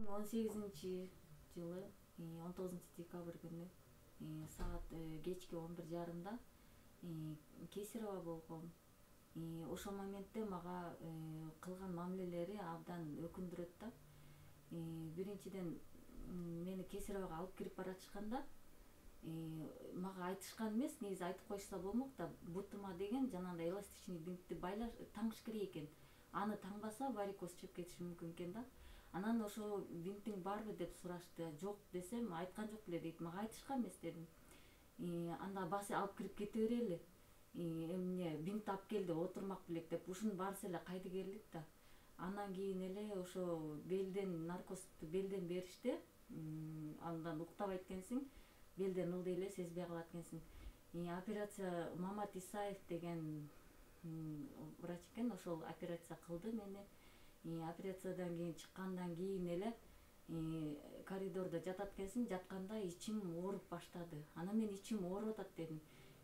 2018 жылы 19 декабрь күнү саат кечки 11:30 кесарево болгом. Ошол моментте мага кылган мамилелери абдан өкүндүрөт да. Биринчиден мени кесаревого алып кирип баратышканда мага айтышкан эмес, негизи айтып коюшса болмок да, бутума деген жанагындай эластичный бинтти байлаш таңыш керек экен. Аны таңбаса варикоз чыгып кетиши мүмкүн экен да. Анан ошо бинтиң барбы деп сурашты. Жок десем, айткан жок беле дейт. Мага айтышкан эмес дедим. Анда басы алып кирип кете берели. Эмне бинт алып келди, отурмак белек деп ушунун баарысы эле кайдыгерлик да. Андан кийин эле ошо белден наркозду белден беришти. Андан уктабайт экенсиң, белден ылдый эле сезбей калат экенсиң. Операция Мамат Исаев деген врач экен, ошол операция кылды мени. Операциядан кийин чыккандан кийин эле коридордо жатат экенсиң, жатканда ичим ооруп баштады. Анан мен ичим ооруп атат дедим.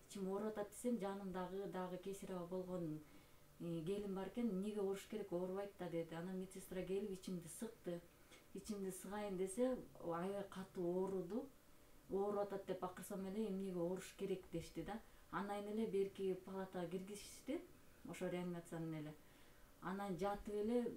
Ичим ооруп атат десем, жанымдагы дагы кесарево болгон келин бар экен, эмнеге ооруш керек, оорубайт да деди. Анан медсестра келип ичимди сыкты. Ичимди сыгайын десе, аябай катуу ооруду. Ооруп атат деп акырсам эле эмнеге ооруш керек дешти да. Анан эле берки палатага киргизишти, ошо реанимациянын эле. Анан жатып эле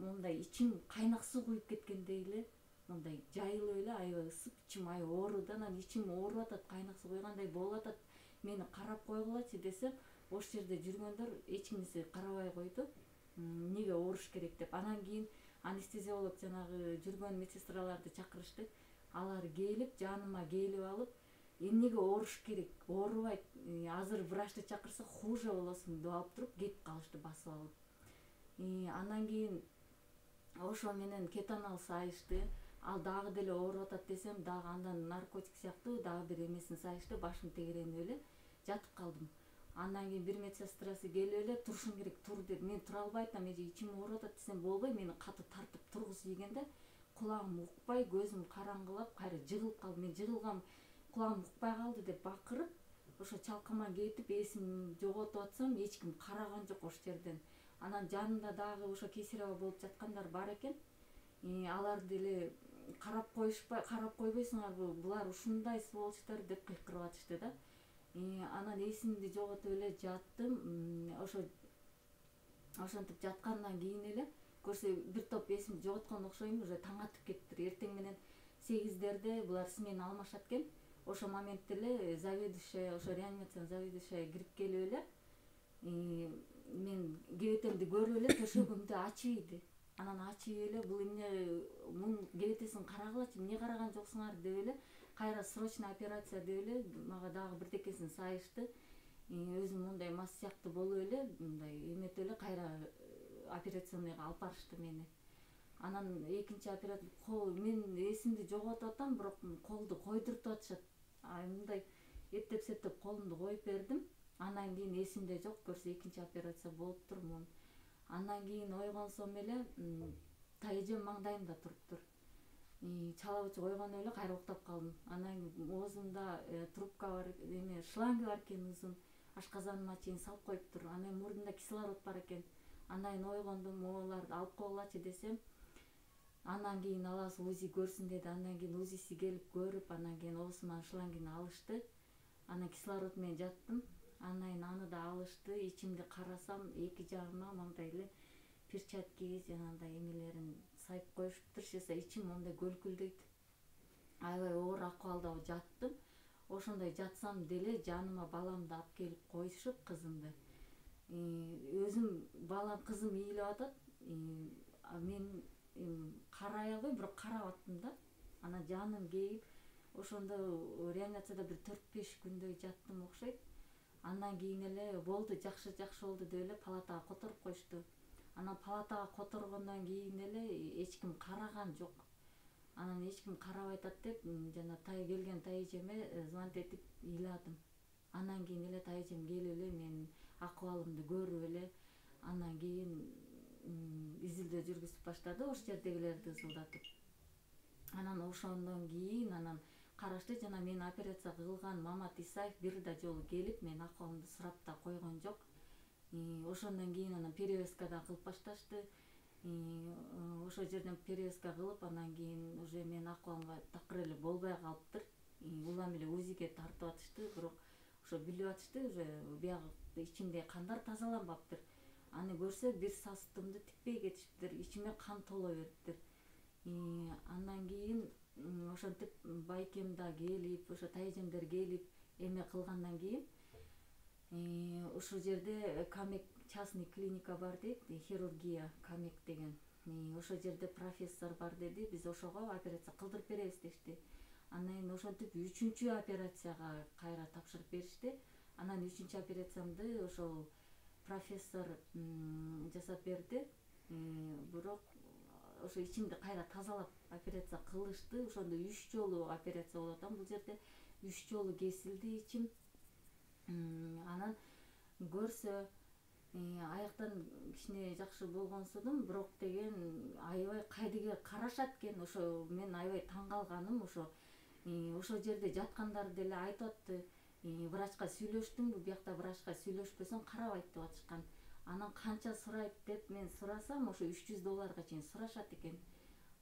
мондай ичим кайнак суу куюп кеткендей эле, мондай жайылып эле аябай ысып, ичим аябай ооруду. Анан ичим ооруп атат, кайнак суу куйгандай болуп атат. Мени карап койгулачы десем, ошол жерде жүргөндөр эч кимиси карабай койду. Эмнеге ооруш керек деп. Анан кийин анестезиолог жанагы жүргөн медсестраларды чакырышты. Алар келип, жаныма келип алып, эмнеге ооруш керек, оорубайт, азыр врачты чакырсак хуже болосуң деп алып туруп кетип калышты, басып алып. Андан кийин ошо менен кетанол сайышты. Ал дагы деле ооруп атат десем, дагы андан наркотик сыяктуу дагы бир эмесин сайышты, башым тегеренип эле жатып калдым. Андан кийин бир медсестрасы келип эле, турушуң керек, тур деди. Мен тура албай атам, ичим ооруп атат десем болбой, мени катуу тартып тургузуп ийгенде, кулагым укпай, көзүм караңгылап, кайра жыгылып калдым. Мен жыгылгам, кулагым укпай калды деп бакырып, ошо чалкаман кетип, эсимди жоготуп атсам, эч ким караган жок ошол жерден. Анан жанымда дагы ошо кесарево болуп жаткандар бар экен. Алар деле карап койбойсуңарбы, булар ушундай сволочтор деп кыйкырып атышты да. Анан эсимди жоготуп эле жаттым. Ошентип жаткандан кийин эле көрсө бир топ эсимди жоготкон окшойм, уже таң атып кетиптир. Эртең менен 8:00 булар смена алмашат экен. Ошол моментте эле заведующая, ошо реанимациянын заведующая кирип келип эле, мен кебетемди көрүп эле төшөгүмдү ачып ийди. Анан ачып эле, бул эмне, мунун кебетесин карагылачы, эмне караган жоксуңар деп эле, кайра срочный операция деп эле мага дагы бирдекесин сайышты. Өзүм мондай мас сыяктуу болуп эле, мындай эметип эле кайра операционныйга алып барышты мени. Анан экинчи операция, мен эсимди жоготуп атам, бирок колду койдуртуп атышат. Мындай эптеп-септеп колумду коюп бердим. Андан кийин эсимде жок, көрсө экинчи операция болуптур мун. Андан кийин ойгонсом эле тайэжем маңдайымда туруптур. Чалабычы койгону эле кайра уктап калдым. Анан оозумда трубка бар, шланги бар экен узун. Ашказаныма чейин салып коюптур. Анан мурдумда кислород бар экен. Андан кийин ойгондум, оларды алып койгулачы десем, андан кийин аласы УЗИ көрсүн деди. Андан кийин УЗИси келип көрүп, андан кийин оозуман шлангини алышты. Анан кислород менен жаттым. Андан кийин аны да алышты. Ичимди карасам, эки жагыма моундай эле перчатки, жанагындай эмелерин сайып коюшуптур. Ичим моундай көлкүлдөйт. Аябай оор акыбалда жаттым. Ошондой жатсам деле жаныма баламды алып келип коюшуп, кызымды. Өзүм, балам, кызым ийилип атат. Мен карай албайм, бирок карап аттым да. Анан жаным кейип, ошондо реанимацияда бир 4-5 күндөй жаттым окшойт. Андан кийин эле болду, жакшы болду деп эле палатага которуп коюшту. Анан палатага которгондон кийин эле эч ким караган жок. Анан эч ким карабай атат деп, жана келген тайэжеме звонить этип ыйладым. Андан кийин эле тайэжем келип эле менин акыбалымды көрүп эле, андан кийин изилдөө жүргүзүп баштады, ошол жердегилерди ызылдатып. Анан ошондон кийин карашты, жана мени операция кылган Мамат Исаев бир да жолу келип менин акыбалымды сурап да койгон жок. Ошондон кийин перевязка да кылып башташты. Ошол жерден перевязка кылып, анан кийин уже менин акыбалымга такыр эле болбой калыптыр. Улам эле УЗИге тартып атышты, бирок ошо билип атышты, уже биягы ичимде кандар тазаланбаптыр. Аны көрсө бир сосудумду тикпей кетишиптир, ичиме кан толо бериптир. Андан кийин ошентип байкем да келип, ошо тайэжемдер келип эме кылгандан кийин ушул жерде Камек частный клиника бар дейт, хирургия Камек деген. Ошол жерде профессор бар деди, биз ошого операция кылдырып беребиз дешти. Анан кийин ошентип 3-чү операцияга кайра тапшырып беришти. Анан 3-чү операциямды ошол профессор жасап берди. Бирок ошо ичимди кайра тазалап операция кылышты. Ошондо 3 жолу операция болуп атам. Бул жерде 3 жолу кесилди ичим. Анан көрсө аяктан кичине жакшы болгон судум, бирок деген аябай кайдыгер карашат экен. Ошо мен аябай таң калганым ошо жерде жаткандар деле айтып атты, врачка сүйлөштүңбү, биякта врачка сүйлөшпөсөң карабайт деп атышкан. Анан канча сурайт деп мен сурасам, ошо $300 чейин сурашат экен.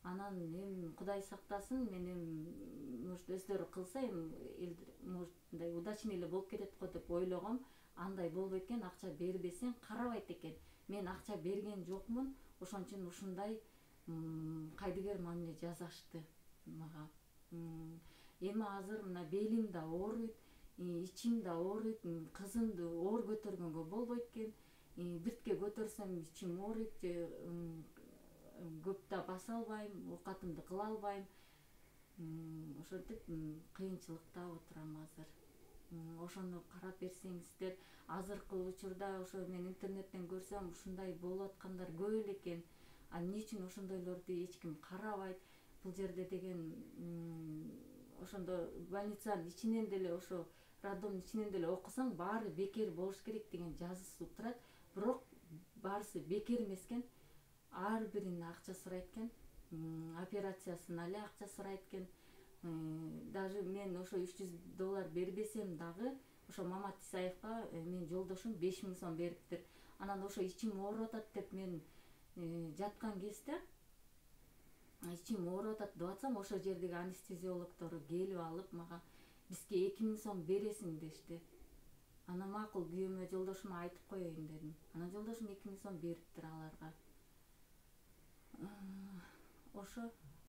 Анан эми Кудай сактасын, мен эми может өздөрү кылса эми может мындай удачный эле болуп кетет го деп ойлогом. Андай болбойт экен, акча бербесең карабайт экен. Мен акча берген жокмун, ошон үчүн ушундай кайдыгер мамиле жасашты мага. Эми азыр мына белим да ооруйт, ичим да ооруйт, кызымды оор көтөргөнгө болбойт экен. Биртке көтөрсөм ичим ооруйт, көп да баса албайм, оокатымды кыла албайм. Ошентип кыйынчылыкта отурам азыр. Ошону карап берсеңиздер, азыркы учурда ошо мен интернеттен көрсөм ушундай болуп аткандар көп эле экен. Эмне үчүн ошондойлорду эч ким карабайт? Бул жерде деген ошондо больницанын ичинен деле, ошо роддомдун ичинен деле окусаң баары бекер болуш керек деген жазуусу турат. Бирок баарысы бекер эмес экен. Ар бирине акча сурайт экен. Операциясына эле акча сурайт экен. Даже мен ошо $300 бербесем дагы, ошо Мамат Исаевка менин жолдошум 5000 сом бериптир. Анан ошо ичим ооруп атат деп мен жаткан кезде, ичим ооруп атат деп атсам, ошо жердеги анестезиологдору келип алып мага бизге 2000 сом бересиң дешти. Анан макул, күйөөмө жолдошума айтып коеюн дедим. Анан жолдошум 2000 сом бериптир аларга. Ошо